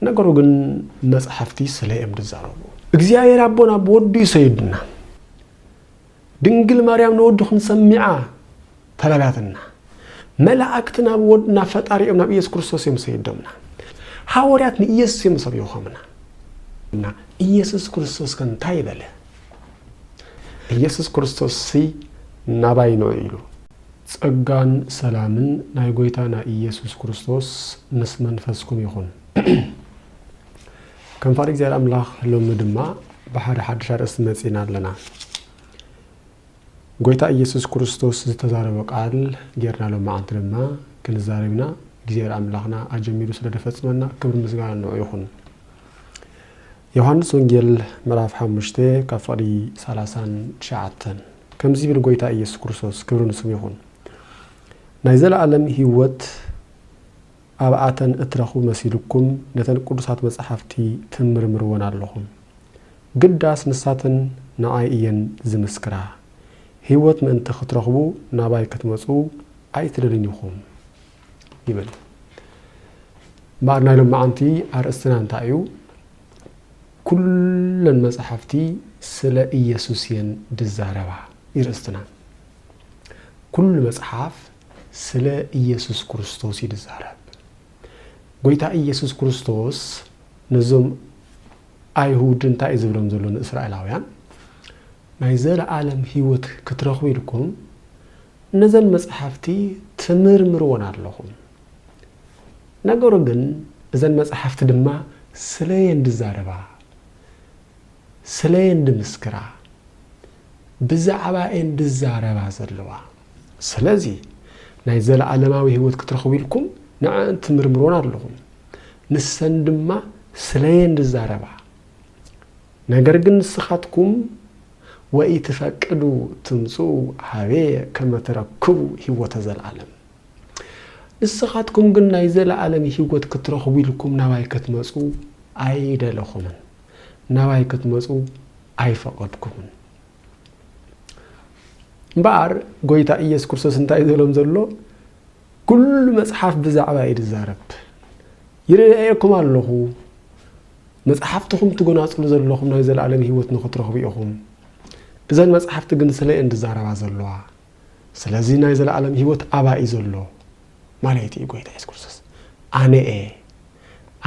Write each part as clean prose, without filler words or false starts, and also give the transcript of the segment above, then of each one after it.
ነገሩ ግን መጽሐፍቲ ስለየም ድዛረቡ እግዚአብሔር አቦና በወዱ ይሰይድና ድንግል ማርያም ነወዱን ሰሚዓ ተላላትና መላእክትና በወድና ፈጣሪም ናብ ኢየሱስ ክርስቶስ የምሰይደምና ሐዋርያት ኢየሱስ የምሰብዩኸምና እና ኢየሱስ ክርስቶስ ከንታይ በለ ኢየሱስ ክርስቶስ ናባይ ነው ይሉ ጸጋን ሰላምን ናይ ጎይታና ኢየሱስ ክርስቶስ ምስ መንፈስኩም ይኹን كنفار እግዚአብሔር አምላክ ሎም ድማ በሐደ ሐድሽ አርእስት መጽና አለና ጎይታ ኢየሱስ ክርስቶስ ዝተዛረበ ቃል ጌርና ሎም አንተ ድማ ክንዛረብና እግዚአብሔር አምላክና አጀሚሩ ስለደፈጽመና ክብር ምስጋና ነው ይሁን ዮሐንስ ወንጌል ምዕራፍ 5 ከፈሪ 39 ከምዚ ብል ጎይታ ኢየሱስ ክርስቶስ ክብሩን ስም ይሁን ናይ ዘለዓለም ህይወት አብአተን እትረኹ መስይልኩም ነተን ቅዱሳት መጽሐፍቲ ትምርምርዎን ኣለኹም ግዳስ ንሳተን ንአይ እየን ዝምስክራ ህይወት ምእንቲ ክትረኽቡ ናባይ ክትመጹ ኣይትደልኝኹም ይብል ባርናይሎም ማዓንቲ አርእስትና እንታይ እዩ ኩለን መጽሐፍቲ ስለ ኢየሱስ የን ድዛረባ ይርእስትና ኩሉ መጽሐፍ ስለ ኢየሱስ ክርስቶስ ይድዛረብ ጎይታ ኢየሱስ ክርስቶስ ነዞም አይሁድ እንታይ ዝብሎም ዘሎን እስራኤላውያን ናይ ዘለዓለም ህይወት ክትረኽቡ ኢልኩም ነዘን መጽሐፍቲ ትምርምርዎን ኣለኹም ነገሩ ግን እዘን መጽሐፍቲ ድማ ስለየን ድዛረባ ስለየን ድምስክራ ብዛዕባኤን ድዛረባ ዘለዋ ስለዚ ናይ ዘለዓለማዊ ህይወት ክትረኽቡ ኢልኩም ንዓን ትምርምርዎን ኣለኹም ንሰን ድማ ስለየን ድዛረባ ነገር ግን ንስኻትኩም ወኢትፈቅዱ ትምፁ ሃቤ ከመ ትረክቡ ህይወተ ዘለዓለም ንስኻትኩም ግን ናይ ዘለዓለም ህይወት ክትረኽቡ ኢልኩም ናባይ ክትመፁ ኣይደለኹምን ናባይ ክትመፁ ኣይፈቐድኩምን እምበኣር ጎይታ ኢየሱስ ክርስቶስ እንታይ ዘሎም ዘሎ ኩሉ መጽሐፍ ብዛዕባ ይድዛረብ ይርአየኩም ኣለኹ መጽሐፍትኩም ትጎናጽሉ ዘለኹም ናይ ዘለዓለም ህይወት ንኽትረኽቡ ኢኹም እዘን መጽሐፍቲ ግን ስለየን ድዛረባ ዘለዋ ስለዚ ናይ ዘለዓለም ህይወት ኣባኢ ዘሎ ማለት እዩ ጎይታ ኢየሱስ ክርስቶስ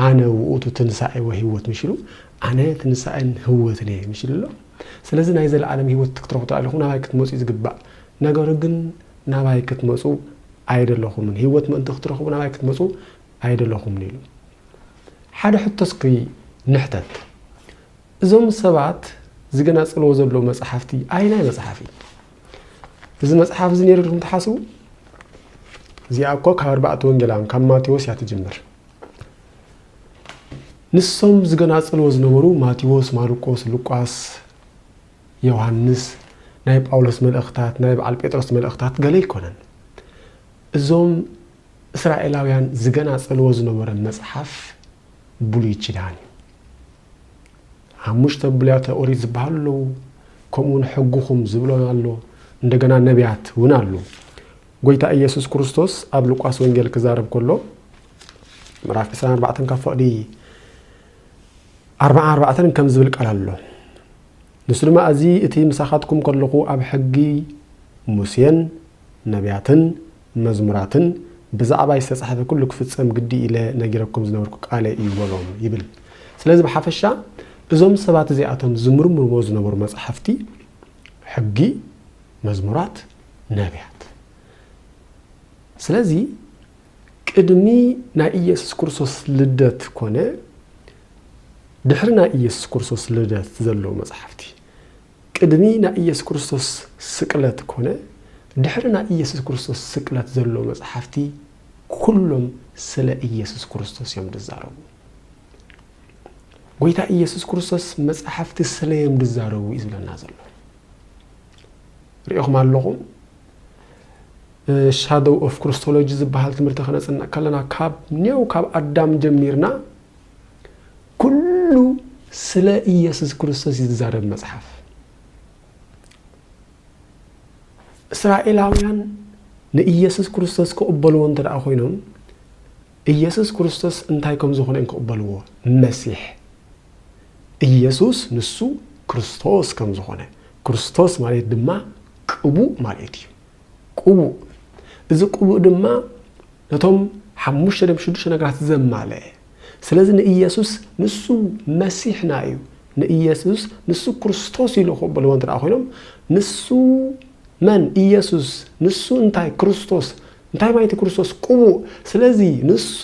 ኣነ ውእቱ ትንሳኤ ወህይወት ምሽሉ ኣነ ትንሳኤን ህይወትን እየ ምሽሉ ስለዚ ናይ ዘለዓለም ህይወት ክትረኽቡ ኣለኹም ናባይ ክትመፁ ዝግባእ ነገር ግን ናባይ ክትመፁ ኣይደለኹምን ህይወት ምእንቲ ክትረኽቡ ናባይ ክትመፁ ኣይደለኹምን ኢሉ ሓደ ሕቶስኪ ንሕተት እዞም ሰባት ዝገናጽልዎ ዘሎ መጽሐፍቲ ኣይናይ መጽሐፊ እዚ መጽሐፍ እዚ ነይሩኩም ትሓስቡ እዚኣ እኮ ካብ 4 ወንጌላውያን ካብ ማቴዎስ እያ ትጅምር ንሶም ዝገናጽልዎ ዝነበሩ ማቴዎስ ማርቆስ ሉቃስ ዮሐንስ ናይ ጳውሎስ መልእኽታት ናይ በዓል ጴጥሮስ መልእኽታት ገለ ይኮነን እዞም እስራኤላውያን ዝገናጽልዎ ዝነበረ መጽሐፍ ብሉይ ኪዳን ሓሙሽተ ብሉያት ኦሪት ዝበሃሉ ከምኡውን ሕጉኹም ዝብሎን ኣሎ እንደገና ነቢያት እውን ኣሎ ጎይታ ኢየሱስ ክርስቶስ ኣብ ሉቃስ ወንጌል ክዛረብ ከሎ ምዕራፍ 24 ካብ ፈቕዲ 44 ከም ዝብል ቃል ኣሎ ንሱ ድማ እዚ እቲ ምሳኻትኩም ከለኹ ኣብ ሕጊ ሙሴን ነቢያትን መዝሙራትን ብዛዕባይ ዝተጻሕፈ ኩሉ ክፍጸም ግዲ ኢለ ነጊረኩም ዝነበርኩ ቃለ እዩ በሎም ይብል ስለዚ ብሓፈሻ እዞም ሰባት እዚኣቶም ዝምርምርዎ ዝነበሩ መጽሐፍቲ ሕጊ መዝሙራት ነቢያት ስለዚ ቅድሚ ናይ ኢየሱስ ክርስቶስ ልደት ኮነ ድሕሪ ናይ ኢየሱስ ክርስቶስ ልደት ዘለዎ መጽሐፍቲ ቅድሚ ናይ ኢየሱስ ክርስቶስ ስቅለት ኮነ ድሕሪ ናይ ኢየሱስ ክርስቶስ ስቅለት ዘለዎ መጽሐፍቲ ኩሎም ስለ ኢየሱስ ክርስቶስ እዮም ድዛረቡ ጎይታ ኢየሱስ ክርስቶስ መጽሐፍቲ ስለየም ድዛረቡ ይዝለና ዘሎ ሪእኹም ኣለኹም shadow of Christology ዝበሃል ትምህርቲ ኸነጽና ከለና ካብ ኣዳም ጀሚርና ኩሉ ስለ ኢየሱስ ክርስቶስ ይዛረብ መጽሐፍ እስራኤላውያን ንኢየሱስ ክርስቶስ ከቕበልዎ እንተደኣ ኮይኖም ኢየሱስ ክርስቶስ እንታይ ከም ዝኾነ እንቅበልዎ መሲሕ ኢየሱስ ንሱ ክርስቶስ ከም ዝኾነ ክርስቶስ ማለት ድማ ቅቡእ ማለት እዩ ቅቡእ እዚ ቅቡእ ድማ ነቶም 5-6 ነገራት ዘማልአ ስለዚህ ንኢየሱስ ንሱ መሲሕና እዩ ንኢየሱስ ንሱ ክርስቶስ ኢሉ ክቅበልዎ እንተደኣ ኮይኖም ንሱ መን ኢየሱስ ንሱ እንታይ ክርስቶስ እንታይ ማለት ክርስቶስ ቅቡእ ስለዚህ ንሱ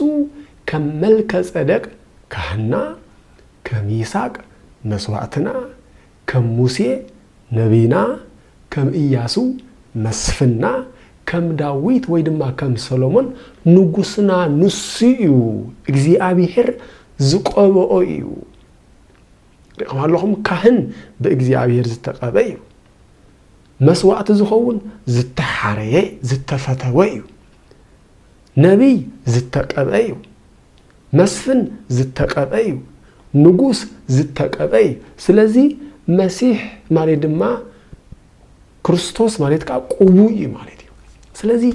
ከም መልከ ጸደቅ ካህና ከም ይስሐቅ መስዋዕትና ከም ሙሴ ነቢና ከም ኢያሱ መስፍና ከም ዳዊት ወይ ድማ ከም ሰሎሞን ንጉስና ንሱ እዩ እግዚአብሔር ዝቀበኦ እዩ ረኸም ኣለኹም ካህን በእግዚአብሔር ዝተቀበ እዩ መስዋዕት ዝኸውን ዝተሓረየ ዝተፈተወ እዩ ነቢይ ዝተቀበ እዩ መስፍን ዝተቀበ እዩ ንጉስ ዝተቀበ እዩ ስለዚህ መሲሕ ማለት ድማ ክርስቶስ ማለት ካ ቅቡእ እዩ ማለት እዩ ስለዚህ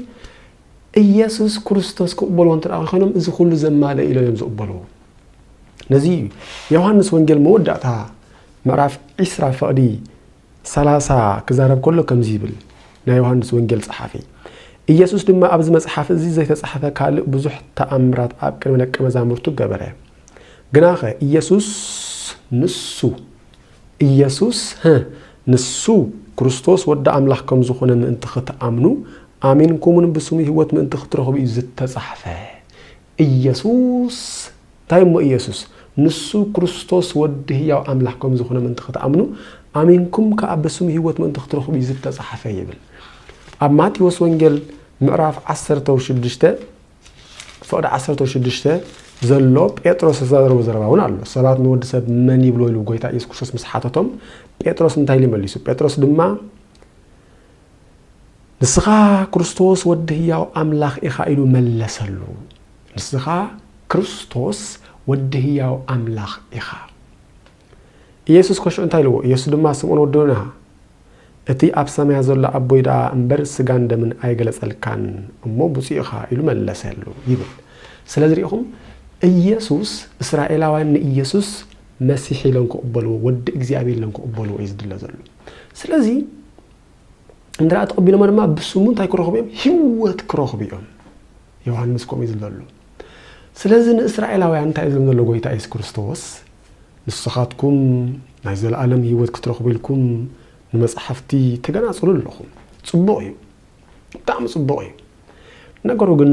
ኢየሱስ ክርስቶስ ክቅበልዎ እንተደኣ ኮይኖም እዚ ኩሉ ዘማልአ ኢሎም ዝቅበልዎ ነዚ ዮሐንስ ወንጌል መወዳእታ ምዕራፍ 20 ፈቅዲ 30 ክዛረብ ከሎ ከምዚ ይብል ናይ ዮሐንስ ወንጌል ጸሓፊ ኢየሱስ ድማ ኣብዚ መጽሓፍ እዚ ዘይተጻሕፈ ካልእ ብዙሕ ተኣምራት ኣብ ቅድሚ ደቀ መዛሙርቱ ገበረ ግናኸ ኢየሱስ ንሱ ክርስቶስ ወዲ ኣምላኽ ከም ዝኾነ ምእንቲ ክትኣምኑ ኣሚንኩምን ብስሙ ህይወት ምእንቲ ክትረኽቡ እዩ ዝተጻሕፈ ኢየሱስ ታይሞ ኢየሱስ ንሱ ክርስቶስ ወዲ ህያው ኣምላኽ ከም ዝኾነ ምእንቲ ክትኣምኑ ኣሚንኩም ከኣ ብስሙ ህይወት ምእንቲ ክትረኽቡ እዩ ዝተጻሕፈ ይብል ኣብ ማቴዎስ ወንጌል ምዕራፍ 16 ፈቅዲ 16 ዘሎ ጴጥሮስ ዘረባ ዘረባውን ኣሎ ሰባት ንወዲ ሰብ መን ይብሎ ኢሉ ጎይታ ኢየሱስ ክርስቶስ ምስ ሓተቶም ጴጥሮስ እንታይ ሊመልሱ ጴጥሮስ ድማ ንስኻ ክርስቶስ ወዲ ህያው ኣምላኽ ኢኻ ኢሉ መለሰሉ ንስኻ ክርስቶስ ወዲ ህያው ኣምላኽ ኢኻ ኢየሱስ ኮሽዑ እንታይ ልዎ ኢየሱስ ድማ ስምዖን ወዶና እቲ ኣብ ሰማይ ዘሎ ኣቦይ ዳ እምበር ስጋን ደምን ኣይገለጸልካን እሞ ብፁዕ ኢኻ ኢሉ መለሰሉ ይብል ስለዚህ ሪኢኹም ኢየሱስ እስራኤላውያን ንኢየሱስ መሲሕ ኢሎም ክቅበልዎ ወዲ እግዚአብሔር ኢሎም ክቅበልዎ እዩ ዝድለ ዘሎ ስለዚህ እንደራ ተቀቢሎም ድማ ብስሙ እንታይ ክረኽቡ እዮም ህይወት ክረኽቡ እዮም ዮሐንስ ከምኡ እዩ ዘሎ ስለዚህ ንእስራኤላውያን እንታይ እዩ ዘሎ ጎይታ ኢየሱስ ክርስቶስ ንስኻትኩም ናይ ዘለዓለም ህይወት ክትረኽቡ ኢልኩም ንመጽሓፍቲ ተገናጽሉ ኣለኹም ጽቡቕ እዩ ብጣዕሚ ጽቡቕ እዩ ነገሩ ግን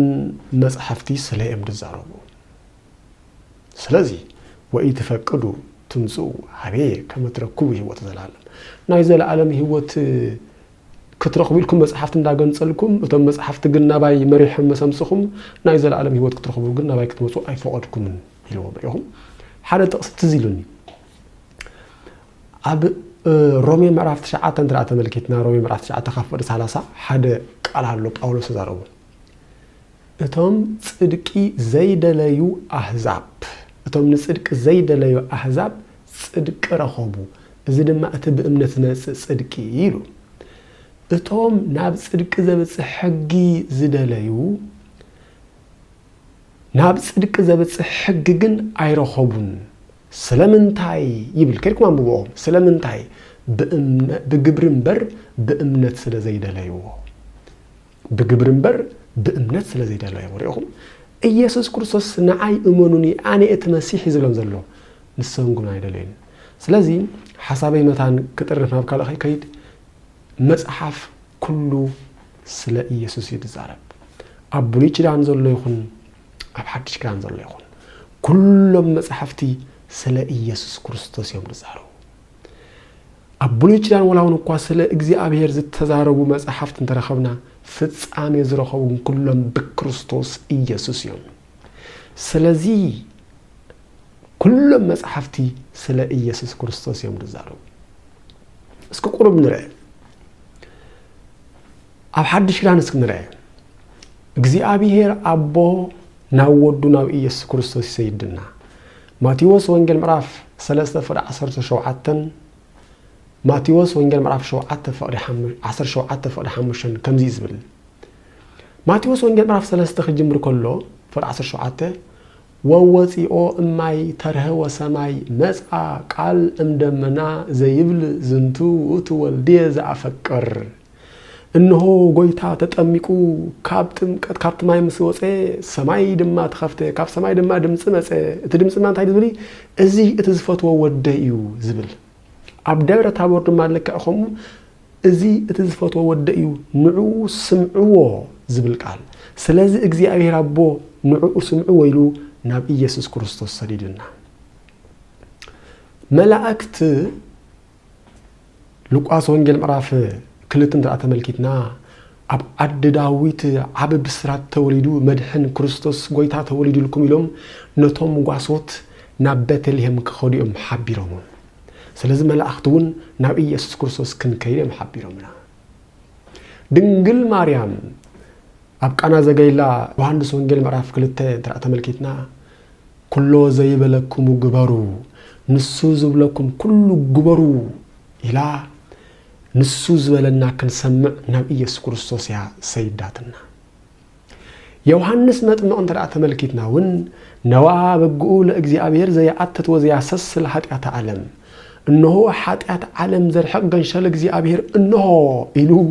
መጽሓፍቲ ስለኦም ዝዛረቡ ስለዚህ ወኢትፈቅዱ ትምጽኡ ሃበየ ከመ ትረክቡ ህይወት ዘለዓለም ናይ ዘለዓለም ህይወት ክትረኽቡ ኢልኩም መጽሓፍቲ እንዳገንጸልኩም እቶም መጽሓፍቲ ግን ናባይ መሪሖም መሰምስኹም ናይ ዘለዓለም ህይወት ክትረኽቡ ግን ናባይ ክትመጹ ኣይፈቐድኩምን ኢልዎም ሪኢኹም ሓደ ጥቕሲ ትዝ ኢሉኒ ኣብ ሮሜ ምዕራፍ 9 እንድራ ተመልኪትና ሮሜ ምዕራፍ 9 ካፍቅዲ 30 ሓደ ቃል ኣሎ ጳውሎስ ዘረቡ እቶም ጽድቂ ዘይደለዩ ኣህዛብ እቶም ንጽድቂ ዘይደለዩ ኣህዛብ ጽድቂ ረኸቡ እዚ ድማ እቲ ብእምነት ዝመጽእ ጽድቂ ኢሉ እቶም ናብ ጽድቂ ዘብጽሕ ሕጊ ዝደለዩ ናብ ጽድቂ ዘብጽሕ ሕጊ ግን ኣይረኸቡን ስለምንታይ ይብል ከልኩም አንብቦም ስለምንታይ ብግብርንበር በእምነት ስለዘይደለዩ ብግብርንበር በእምነት ስለዘይደለዩ ሪኢኹም ኢየሱስ ክርስቶስ ንዓይ እመኑኒ ኣነ እቲ መሲሕ ዝብሎም ዘሎ ንስም ግን አይደለይን ስለዚህ ሓሳበይ መታን ክጥርፍ ናብ ካልእ ከይድ መጽሓፍ ኩሉ ስለ ኢየሱስ ይዛረብ ኣብ ብሉይ ኪዳን ዘሎ ይኹን ኣብ ሓድሽ ኪዳን ዘሎ ይኹን ኩሎም መጽሓፍቲ ስለ ኢየሱስ ክርስቶስ እዮም ዝዛረቡ ኣብ ብሉይ ኪዳን ወላውን እኳ ስለ እግዚአብሔር ዝተዛረቡ መጽሓፍቲ እንተረኸብና ፍጻሜ ዝረኸቡ ኩሎም ብክርስቶስ ኢየሱስ እዮም ስለዚህ ኩሎም መጽሓፍቲ ስለ ኢየሱስ ክርስቶስ እዮም ዝዛረቡ እስኪ ቁርብ ንርአ ኣብ ሓድሽ ኪዳን እስኪ ንርአ እግዚአብሔር ኣቦ ናብ ወዱ ናብ ኢየሱስ ክርስቶስ ይሰይድና ማቴዎስ ወንጌል ምዕራፍ 3:17 ማቴዎስ ወንጌል ምዕራፍ 7:17 ከምዚ ዝብል ማቴዎስ ወንጌል ምዕራፍ 3 ክጅምር ከሎ فرعصر شعاته ووزيء أماي تره وسماي مسعى قال أمدمنا زيبل زنتو وتولدي زعفكر إنه قويتا تتأميكو كابت ماي مسوسي سماي دما تخفته كاب سماي دما دمس مسي تدمس ما انت هيدزبلي ازي اتزفت وودئيو زبل عبدالة تابور دما لك أخم ازي اتزفت وودئيو نعو سمعوه زبل قال سلازي اكزي أبي ربو نعو سمعوه يلو ناب إيسوس كريستوس سديدنا ملائكت لوقاس وانجيل مراف كلتن تاع ملكتنا اب عد داويت عب بسرات توليدو مدحن كريستوس غويتا توليدو لكم يلوم نتوم غاسوت ناب بيتلهم كخوديهم حبيرهم سلازم ملائكتون ناب إيسوس كريستوس كنكيدهم حبيرهمنا دنجل مريم اب قنا زغيلا يوحنس وانجيل مراف كلتن تاع ملكتنا كله زي بلكم غبرو نسو زبلكم كل غبرو الى نسو زبلنا كنسمع ناب إيسوس كريستوس يا سيداتنا يوحنس مطمع انت تملكتنا ون نوا بقو لاغزيابير زي اتت وزي اسس الحطيات عالم انه حطيات عالم زر حقن شل اغزيابير انه الو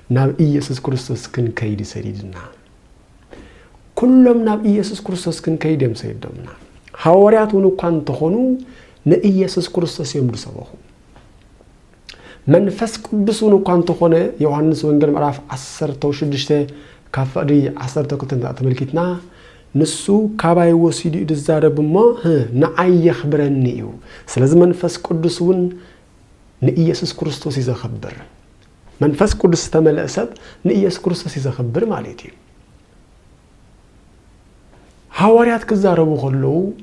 ناب إيسوس كريستوس كن كيد سيدنا كلهم ناب إيسوس كريستوس كن كيدم سيدنا حواريات ونكان تخونو نإيسوس كريستوس يمدو سبخو منفس قدسون كان تخونه يوحنس وانجيل مراف 16 كافدي 10 كنت تملكتنا نسو كاباي وسيدي دزاربما نعي يخبرني يو سلازم منفس قدسون نإيسوس كريستوس يزخبر منفس قدس تملأسب نإيسوس كريستوس يزخبر مالتي حواريات كزاربو خلو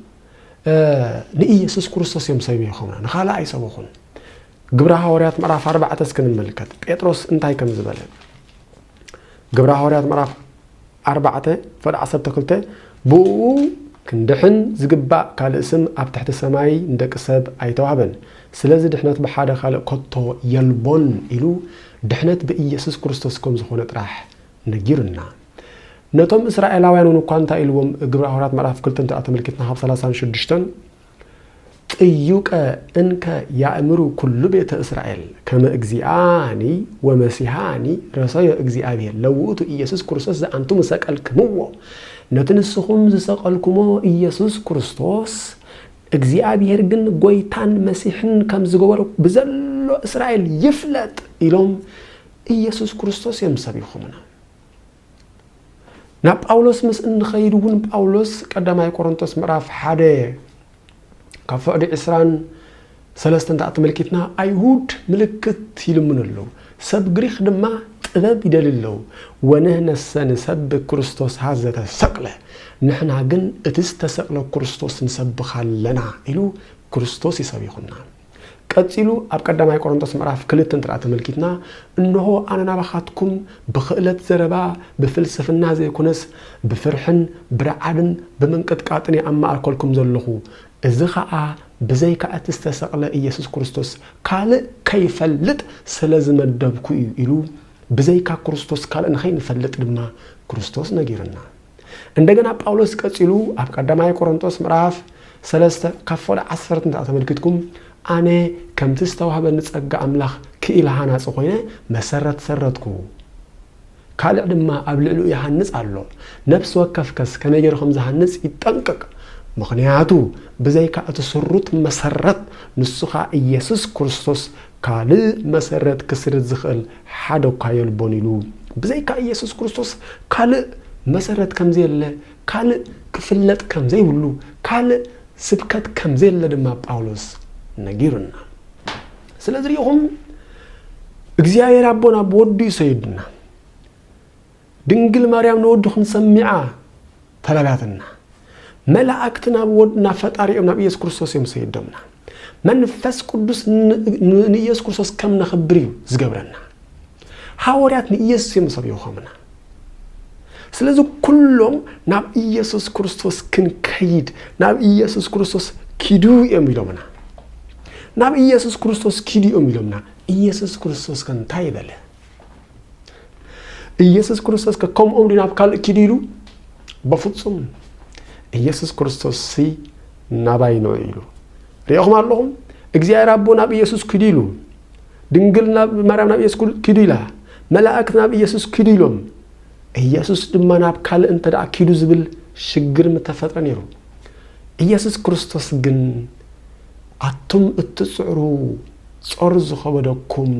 نإيسوس كريستوس يمسيبي خمنا نخالا يسبخون قبرها حواريات مراف 4 تسكن الملكات بيتروس انتاي كم زباله قبرها حواريات مراف 4 فد 12 بو كندحن زقبا قال اسم اب تحت السماي ندق سب ايتوابن سلازي دحنت بحاده خالق كوتو يلبون الو دحنت بإيسوس كريستوس كم زخونه طراح نغيرنا نتوم اسرائيلاويان ونكانتا الوم قبرها حواريات مراف كلتن تملكتنا 36 طيوك انك يأمرو كل بيت اسرائيل كما اغزياني ومسيحاني رسايا اغزيابير لوتو إيسوس كريستوس انتم سقلكمو نتنسخم زسقلكمو إيسوس كريستوس اغزيابير جن غويتان مسيحن كم زغبرو بزلو اسرائيل يفلت الوم إيسوس كريستوس يمسبيخمنا نا باولوس مس انخيدون باولوس قداماي كورنثوس مراف 1 كفؤاد إسران سلستن تاع ملكتنا أيهود ملكت يلمنلو سب غريخ دما طبب يدللو ونهنا سنسب كريستوس هذا سقله نحنا جن اتستسقل كريستوس نسبخالنا إلو كريستوس يسبيخنا قتلو أبقداماي كورنثوس مراف كلتن تاع ملكتنا انه انا نبخاتكم بخلت زربا بفلسفنا زي كونس بفرحن برعدن بمنقطقاطني اما اكلكم زلخو ازخا بزيك اتستسقل إيسوس كريستوس قال كيف فلت سلازم دبكو يلو بزيك كريستوس قال ان خين فلت دما كريستوس نغيرنا عندنا باولوس قتلو أبقداماي كورنثوس مراف 3 كفول 10 تاع ملكتكم أنا كم تستوهب نصقى أملاخ كإلهانا صخوينه مسرت سرتكو كالع دما أبلعلو يحنص الله نفس وكفكس كما يجرهم زحنص يتنقق مخنياتو بزيك أتسرط مسرت نسخا إيسوس كريستوس كال مسرت كسرت زخل حدو كايل بونيلو بزيك إيسوس كريستوس كال مسرت كم زي الله كال كفلت كم زي ولو كال سبكت كم زي الله دما باولوس نغيرنا سلازريهم اغزياير ابونا بودي سيدنا دنجل مريم نودخن سمعا تلباتنا ملائكتنا بودنا فطارينا بإيسوس كريستوس يم سيدنا منفس قدوس نيسوس كريستوس كم نخبريو زغبرنا حواريات نيسوس يم سبيوخمنا سلازو كلهم ناب إيسوس كريستوس كن كيد ناب إيسوس كريستوس كيدو يميلومنا ناب إيسوس كريستوس كيدي أميلمنا إيسوس كريستوس كان تايبله إيسوس كريستوس كم أمري ناب كال كيديلو بفتصم ኢየሱስ ክርስቶስ ናባይ ነው ይሉ ريهم اللهم እግዚአብሔር አቦ ናብ ኢየሱስ ክዲሉ ድንግል ናብ ማርያም ናብ ኢየሱስ ክዲላ መላእክት ናብ ኢየሱስ ክዲሎም ኢየሱስ ድማ ናብ ካል እንተ ዳ ክዱ ዝብል ሽግር ምተፈጥረ ነይሩ ኢየሱስ ክርስቶስ ግን አቱም እትጽዕሩ ጾር ዝኸበደኩም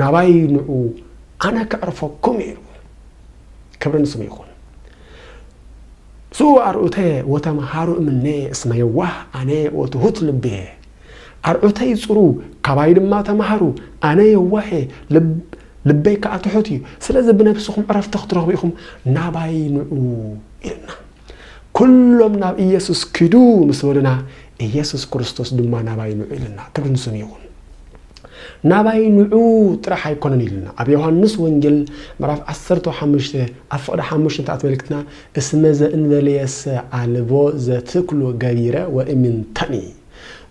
ናባይ ንዑ አነ ከዕርፈኩም ይሉ ክብርን ስሙ ይኹን سو أرؤتي وتمهارو مني اسمه يوه أنا وتهوت لبيه أرؤتي صرو كبايد ما تمهارو أنا يوه لبيك أتحوتي سلازم بنفسهم عرف تخترق بيهم ناباينو إلنا كلهم ناب إيسوس كدو مسولنا إيسوس كريستوس دم ناباينو إلنا كبرن سميون ناباينو ترى يكونن إلنا أبي يوحنس وإنجيل مرaf 15 أفقد 5 تعتبركنا اسم ذا إن ذليس علبو ذا تكلو غيره وإمن تاني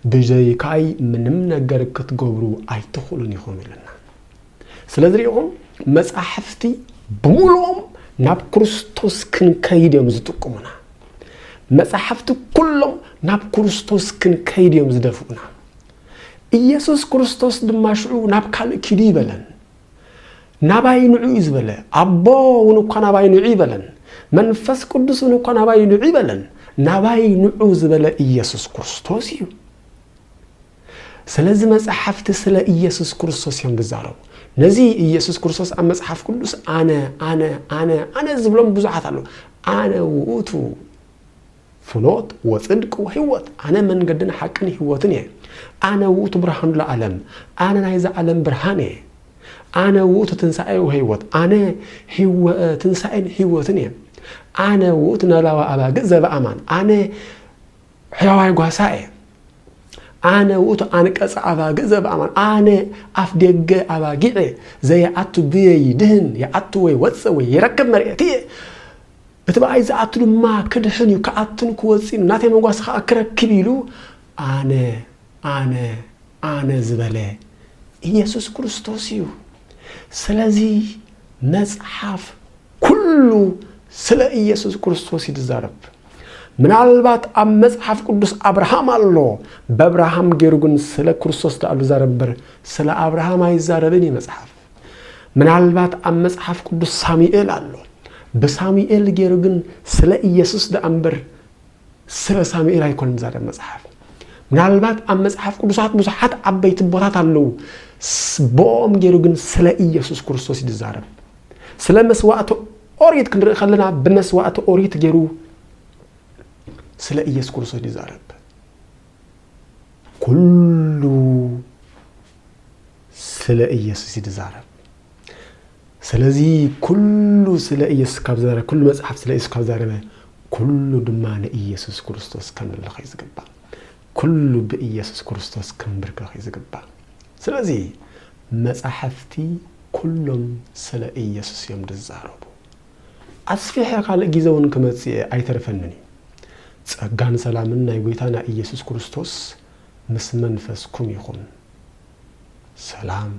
بجايكاي منم نجار كتجبرو أي تخلوني هم إلنا سلذريهم مسأحفتي بمولهم ناب كريستوس كن كيديم زتقومنا مسأحفت كلهم ناب كريستوس كن كيديم زدفونا ኢየሱስ ክርስቶስ ድማሽዑ ናብ ካል ኪዲ ይበለን ናባይ ንዑ ይዝበለ አቦ ወንኳ ናባይ ንዑ ይበለን መንፈስ ቅዱስ ወንኳ ናባይ ንዑ ይበለን ናባይ ንዑ ዝበለ ኢየሱስ ክርስቶስ እዩ ስለዚህ መጽሐፍት ስለ ኢየሱስ ክርስቶስ ይምዛረው ነዚ ኢየሱስ ክርስቶስ መጽሐፍ ቅዱስ አነ ዝብሎም ብዙሓት አሉ አነ ውእቱ ፍኖት ወጽድቅ ወህይወት አነ መንገድን ሐቅን ህይወትን أنا وقت برهان العالم أنا نايز عالم برهانه أنا وقت تنسأي وهيوت أنا هو تنسأي هيوتني أنا وقت نلاوا أبا جزء بأمان أنا حيوان قاسائي أنا وقت أنا كأس أبا جزء بأمان أنا أفدق أبا جيء زي أتو بيه دهن يا أتو واتسوي يركب مريتي بتبقى عايز أتو ما كدهن يكأتن كوزين ناتي مقاس أكرك كبيلو أنا زبالة ኢየሱስ ክርስቶስ እዩ ስለዚህ መጽሐፍ ሁሉ ስለ ኢየሱስ ክርስቶስ ይዛረብ ምናልባት መጽሐፍ ቅዱስ አብርሃም አለ በአብርሃም ገርጉን ስለ ክርስቶስ ዳሉ ዛረበር ስለ አብርሃም አይዛረብን መጽሐፍ ምናልባት መጽሐፍ ቅዱስ ሳሙኤል አለ በሳሙኤል ገርጉን ስለ ኢየሱስ ዳንበር ስለ ሳሙኤል አይኮንም ዛሬ መጽሐፍ ምናልባት መጽሐፍ ቅዱሳት ብዙሓት አበይት ቦታት አለው ቦም ገርጉን ስለ ኢየሱስ ክርስቶስ ይዛረብ ስለ መስዋዕቱ ኦሪት ክንርኢ ከለና በመስዋዕቱ ኦሪት ገሩ ስለ ኢየሱስ ክርስቶስ ይዛረብ ኩሉ ስለ ኢየሱስ ይዛረብ ስለዚህ ኩሉ ስለ ኢየሱስ ካብዛረ ኩሉ መጽሐፍ ስለ ኢየሱስ ካብዛረ ኩሉ ድማ ኢየሱስ ክርስቶስ ከመለኸ ይዝገባ ኩሉ በኢየሱስ ክርስቶስ ከመብርከ ይዝገባ ስለዚህ መጽሐፍቲ ኩሉም ስለ ኢየሱስ ይምድዛረቡ አስፊህ ካለ ጊዜውን ከመጽ አይተርፈንኒ ጸጋን ሰላምና ይጎይታና ኢየሱስ ክርስቶስ ምስ መንፈስኩም ይሁን ሰላም